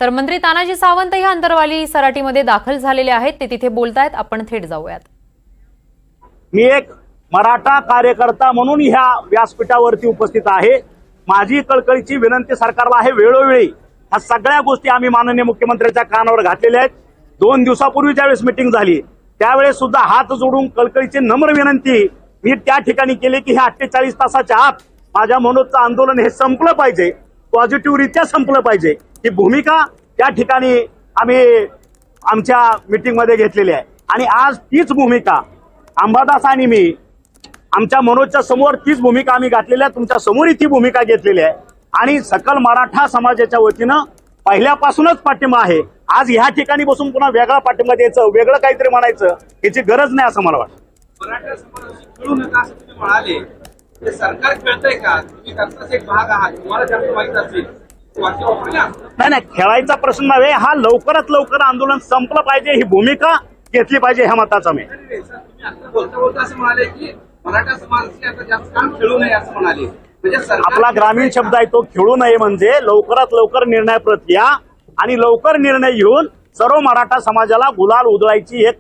तर मंत्री तानाजी सावंत हे अंतरवाली सराटीमध्ये दाखल झालेले आहेत, ते तिथे बोलतायत. आपण थेट जाऊयात. मी एक मराठा कार्यकर्ता म्हणून ह्या व्यासपीठावरती उपस्थित आहे. माझी कळकळीची विनंती सरकारला आहे, वेळोवेळी ह्या सगळ्या गोष्टी आम्ही माननीय मुख्यमंत्र्यांच्या कानावर घातलेल्या आहेत. 2 दिवसापूर्वी ज्यावेळेस मिटिंग झाली त्यावेळेस सुद्धा हात जोडून कळकळीची नम्र विनंती मी त्या ठिकाणी केली की ह्या 48 तासाच्या आत माझ्या मनोजचं आंदोलन हे संपलं पाहिजे, पॉझिटिव्हरित्या संपलं पाहिजे. ही भूमिका त्या ठिकाणी आम्ही आमच्या मिटिंगमध्ये घेतलेली आहे. आणि आज तीच भूमिका अंबादास आणि मी आमच्या मनोजच्या समोर तीच भूमिका आम्ही घातलेली आहे, तुमच्या समोर ती भूमिका घेतलेली आहे. आणि सकल मराठा समाजाच्या वतीनं पहिल्यापासूनच पाठिंबा आहे. आज ह्या ठिकाणी बसून पुन्हा वेगळा पाठिंबा द्यायचं, वेगळं काहीतरी म्हणायचं याची गरज नाही असं मला वाटतं. मराठा समाजाशी खेळू नका असं तुम्ही म्हणाले, ते सरकार खेळतंय का? तुम्ही त्याचाच एक भाग आहात, तुम्हाला जास्त माहित असेल. नाही, खेळायचा प्रश्न नव्हे. हा लवकरात लवकर आंदोलन संपलं पाहिजे ही भूमिका घेतली पाहिजे ह्या मताचा मी. तुम्ही आता बोलता असं म्हणाले की मराठा समाजाशी आता जास्त काम खेळू नये असं म्हणाले. म्हणजे आपला ग्रामीण शब्द आहे तो, खेळू नये म्हणजे लवकरात लवकर निर्णय प्रक्रिया आणि लवकर निर्णय घेऊन सर्व मराठा समाजाला गुलाल उधळायची एक